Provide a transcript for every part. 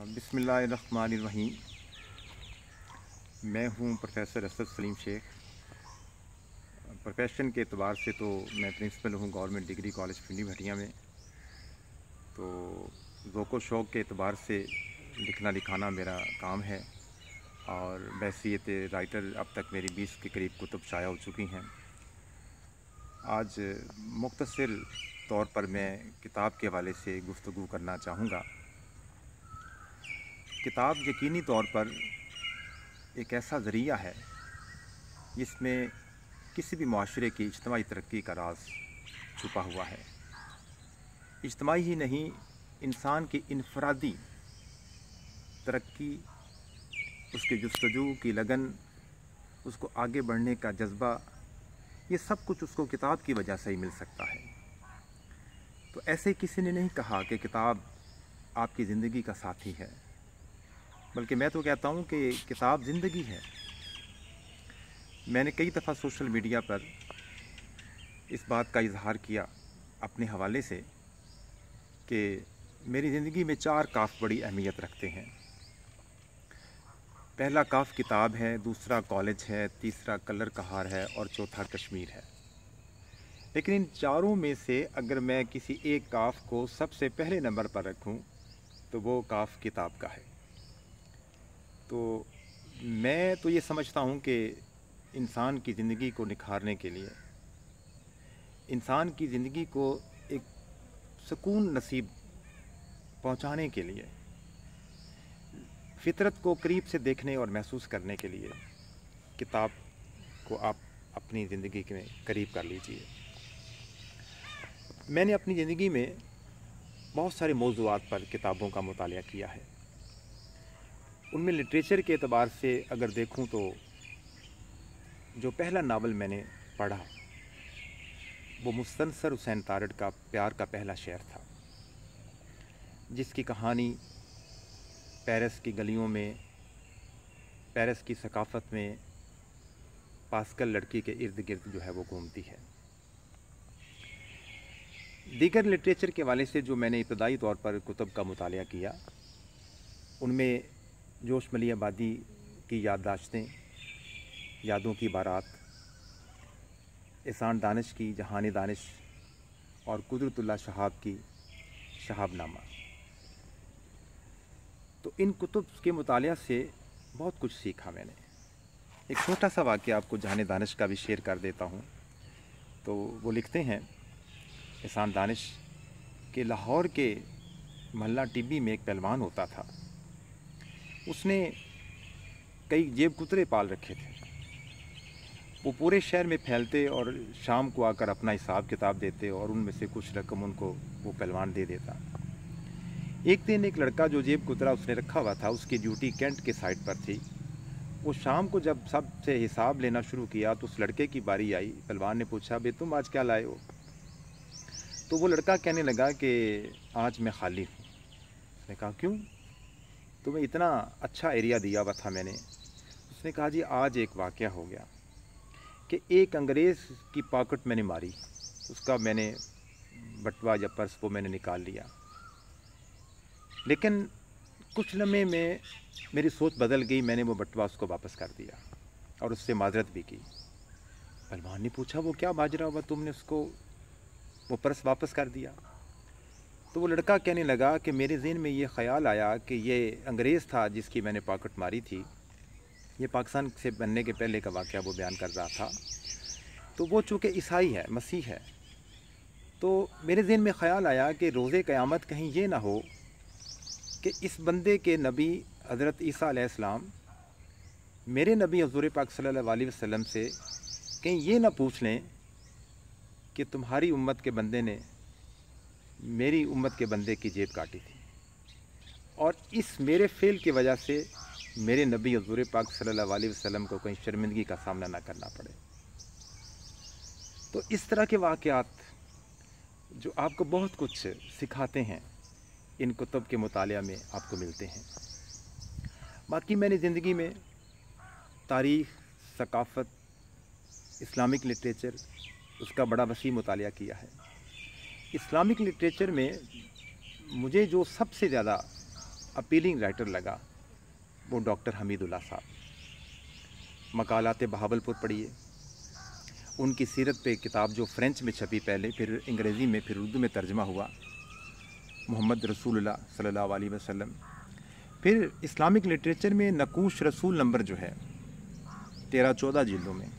बिस्मिल्लाहिर्रहमानिर्रहीम। मैं हूं प्रोफेसर असद सलीम शेख। प्रोफेशन के एतबार से तो मैं प्रिंसिपल हूं गवर्नमेंट डिग्री कॉलेज पिंडी भटिया में। तो ज़ौक़ व शौक़ के एतबार से लिखना लिखाना मेरा काम है और बहसीयत राइटर अब तक मेरी 20 के करीब कुतुब शाया हो चुकी हैं। आज मुख्तसर तौर पर मैं किताब के हवाले से गुफ्तगू करना चाहूँगा। किताब यकीनी तौर पर एक ऐसा ज़रिया है जिसमें किसी भी माशरे की इज्तिमाई तरक्की का राज छुपा हुआ है। इज्तिमाई ही नहीं, इंसान की इनफरादी तरक्की, उसकी जुस्तजू की लगन, उसको आगे बढ़ने का जज्बा, ये सब कुछ उसको किताब की वजह से ही मिल सकता है। तो ऐसे किसी ने नहीं कहा कि किताब आपकी ज़िंदगी का साथी है, बल्कि मैं तो कहता हूँ कि किताब ज़िंदगी है। मैंने कई दफ़ा सोशल मीडिया पर इस बात का इजहार किया अपने हवाले से कि मेरी ज़िंदगी में 4 काफ़ बड़ी अहमियत रखते हैं। पहला काफ़ किताब है, दूसरा कॉलेज है, तीसरा कलर कहार है और चौथा कश्मीर है। लेकिन इन चारों में से अगर मैं किसी एक काफ़ को सबसे पहले नंबर पर रखूं तो वो काफ़ किताब का है। तो मैं तो ये समझता हूँ कि इंसान की ज़िंदगी को निखारने के लिए, इंसान की ज़िंदगी को एक सुकून नसीब पहुँचाने के लिए, फितरत को करीब से देखने और महसूस करने के लिए किताब को आप अपनी ज़िंदगी में करीब कर लीजिए। मैंने अपनी ज़िंदगी में बहुत सारे मौज़ूआत पर किताबों का मुतालिया किया है। उनमें लिटरेचर के एतबार से अगर देखूं तो जो पहला नावल मैंने पढ़ा वो मुस्तनसर हुसैन तारड़ का प्यार का पहला शेर था, जिसकी कहानी पेरिस की गलियों में, पेरिस की सकाफ़त में पास्कल लड़की के इर्द गिर्द जो है वो घूमती है। दीगर लिटरेचर के हवाले से जो मैंने इब्तदाई तौर पर कुतुब का मुतालिया किया, उनमें जोश मली आबादी की याददाश्तें, यादों की बारात, एहसान दानिश की जहान दानिश और कुदरतुल्लाह शहाब की शहाबनामा। तो इन कुतुब के मुतालिया से बहुत कुछ सीखा मैंने। एक छोटा सा वाक़या आपको जहान दानिश का भी शेयर कर देता हूँ। तो वो लिखते हैं एहसान दानिश के लाहौर के महल्ला टिब्बी में एक पहलवान होता था। उसने कई जेब कुतरे पाल रखे थे। वो पूरे शहर में फैलते और शाम को आकर अपना हिसाब किताब देते और उनमें से कुछ रकम उनको वो पहलवान दे देता। एक दिन एक लड़का जो जेब कुतरा उसने रखा हुआ था, उसकी ड्यूटी कैंट के साइड पर थी। वो शाम को जब सबसे हिसाब लेना शुरू किया तो उस लड़के की बारी आई। पहलवान ने पूछा, बे तुम आज क्या लाए हो? तो वो लड़का कहने लगा कि आज मैं खाली हूँ। उसने कहा, क्यों? तुम्हें इतना अच्छा एरिया दिया हुआ था मैंने। उसने कहा, जी आज एक वाक़या हो गया कि एक अंग्रेज़ की पॉकेट मैंने मारी, उसका मैंने बटवा या पर्स वो मैंने निकाल लिया, लेकिन कुछ लम्हे में मेरी सोच बदल गई। मैंने वो बटवा उसको वापस कर दिया और उससे माजरत भी की। पहलवान ने पूछा, वो क्या माजरा हुआ, तुमने उसको वो पर्स वापस कर दिया? तो वो लड़का कहने लगा कि मेरे ज़हन में ये ख़याल आया कि ये अंग्रेज़ था जिसकी मैंने पॉकेट मारी थी। ये पाकिस्तान से बनने के पहले का वाक़या वो बयान कर रहा था। तो वो चूँकि ईसाई है, मसीह है, तो मेरे ज़हन में ख़याल आया कि रोज़े क़यामत कहीं ये ना हो कि इस बंदे के नबी हज़रत ईसा अलैहिस्सलाम मेरे नबी हुज़ूर पाक सल्लल्लाहु अलैहि वसल्लम से कहीं ये ना पूछ लें कि तुम्हारी उम्मत के बंदे ने मेरी उम्मत के बंदे की जेब काटी थी, और इस मेरे फ़ेल की वजह से मेरे नबी हुज़ूर पाक सल्लल्लाहु अलैहि वसल्लम को कहीं शर्मिंदगी का सामना ना करना पड़े। तो इस तरह के वाक़यात जो आपको बहुत कुछ सिखाते हैं, इन कुतुब के मुतालिया में आपको मिलते हैं। बाकी मैंने ज़िंदगी में तारीख़, सकाफ़त, इस्लामिक लिटरेचर, उसका बड़ा वसी मुतालिया किया है। इस्लामिक लिटरेचर में मुझे जो सबसे ज़्यादा अपीलिंग राइटर लगा वो डॉक्टर हमीदुल्लाह साहब। मकालात बहावलपुर पढ़िए, उनकी सीरत पे किताब जो फ़्रेंच में छपी पहले, फिर अंग्रेज़ी में, फिर उर्दू में तर्जमा हुआ, मोहम्मद रसूलुल्लाह सल्लल्लाहु अलैहि वसल्लम। फिर इस्लामिक लिटरेचर में नकूश रसूल नंबर जो है 13-14 जिल्दों में,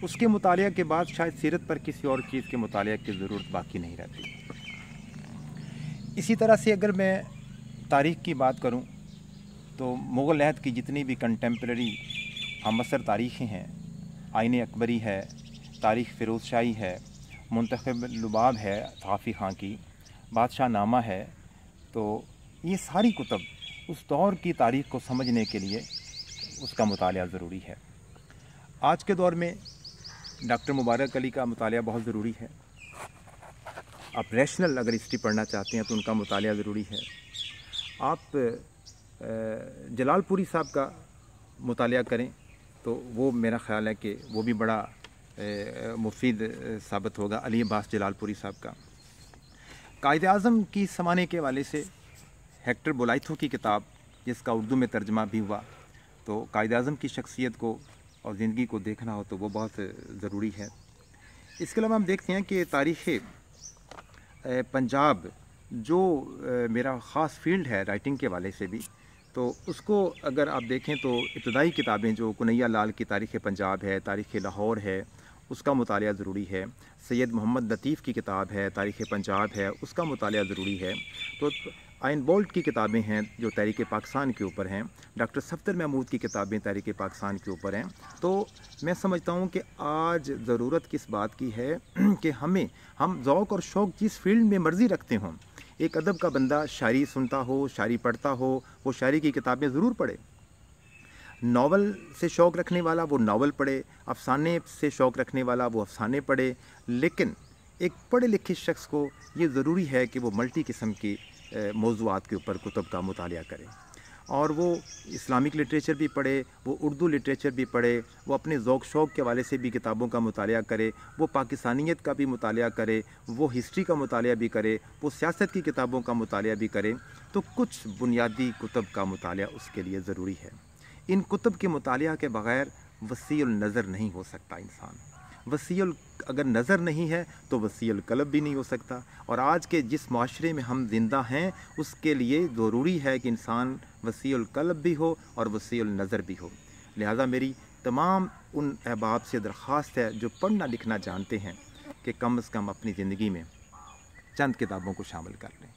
उसके मुतालिया के बाद शायद सीरत पर किसी और चीज़ के मुतालिया की ज़रूरत बाकी नहीं रहती। इसी तरह से अगर मैं तारीख़ की बात करूं तो मुग़ल अहद की जितनी भी कंटेम्प्रेरी हमअसर तारीख़ें हैं, आईन अकबरी है, तारीख़ फ़िरोज़ शाही है, मुंतखब लुबाब है थाफ़ी खां की, बादशाह नामा है, तो ये सारी कुतब उस दौर की तारीख़ को समझने के लिए उसका मुतालिया ज़रूरी है। आज के दौर में डॉक्टर मुबारक अली का मुतालिया बहुत ज़रूरी है। आप रैशनल अगर हिस्ट्री पढ़ना चाहते हैं तो उनका मुतालिया ज़रूरी है। आप जलालपुरी साहब का मुतालिया करें तो वो मेरा ख़्याल है कि वो भी बड़ा मुफीद साबित होगा। अली अब्बास जलालपुरी साहब का कायद आज़म की ज़माने के वाले से हेक्टर बोलाइथो की किताब, जिसका उर्दू में तर्जमा भी हुआ, तो कायद आज़म की शख्सियत को और ज़िंदगी को देखना हो तो वो बहुत ज़रूरी है। इसके अलावा हम देखते हैं कि तारीख़ पंजाब जो मेरा ख़ास फील्ड है राइटिंग के वाले से भी, तो उसको अगर आप देखें तो इब्तदाई किताबें जो कन्हैया लाल की तारीख़ पंजाब है, तारीख़ लाहौर है, उसका मुतालिया ज़रूरी है। सैयद मोहम्मद लतीफ़ की किताब है तारीख़ पंजाब है, उसका मुतालिया ज़रूरी है। तो आइन बोल्ट की किताबें हैं जो तहरीक पाकिस्तान के ऊपर हैं, डॉक्टर सफ्दर महमूद की किताबें तहरीक पाकिस्तान के ऊपर हैं। तो मैं समझता हूँ कि आज ज़रूरत किस बात की है कि हम ज़ौक़ और शौक़ जिस फील्ड में मर्ज़ी रखते हों, एक अदब का बंदा शायरी सुनता हो, शायरी पढ़ता हो, वो शायरी की किताबें ज़रूर पढ़े। नावल से शौक़ रखने वाला वो नावल पढ़े, अफ़साने से शौक़ रखने वाला वो अफ़साने पढ़े। लेकिन एक पढ़े लिखे शख्स को ये ज़रूरी है कि वो मल्टी किस्म की मौज़ूआत के ऊपर कुतुब का मुतालिया करे, और वो इस्लामिक लिटरेचर भी पढ़े, वो उर्दू लिटरेचर भी पढ़े, वो अपने ज़ौक़ शौक़ के हवाले से भी किताबों का मुतालिया करे, वो पाकिस्तानियत का भी मुतालिया करे, वो हिस्ट्री का मुतालिया भी करे, वो सियासत की किताबों का मुतालिया भी करे। तो कुछ बुनियादी कुतुब का मुतालिया उसके लिए ज़रूरी है। इन कुतुब के मुतालिया के बग़ैर वसीउल नज़र नहीं हो सकता इंसान। वसीउल अगर नज़र नहीं है तो वसीउल क़ल्ब भी नहीं हो सकता। और आज के जिस माशरे में हम ज़िंदा हैं उसके लिए ज़रूरी है कि इंसान वसीउल क़ल्ब भी हो और वसीउल नज़र भी हो। लिहाजा मेरी तमाम उन अहबाब से दरख्वास्त है जो पढ़ना लिखना जानते हैं कि कम से कम अपनी ज़िंदगी में चंद किताबों को शामिल कर लें।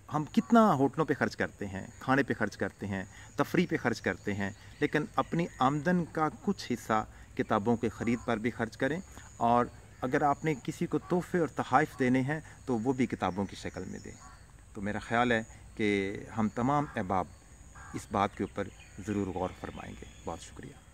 हम कितना होटलों पे ख़र्च करते हैं, खाने पे ख़र्च करते हैं, तफरीह पे ख़र्च करते हैं, लेकिन अपनी आमदन का कुछ हिस्सा किताबों के ख़रीद पर भी ख़र्च करें। और अगर आपने किसी को तोहफ़े और तोहफ़े देने हैं तो वो भी किताबों की शक्ल में दें। तो मेरा ख़्याल है कि हम तमाम अहबाब इस बात के ऊपर ज़रूर गौर फरमाएंगे। बहुत शुक्रिया।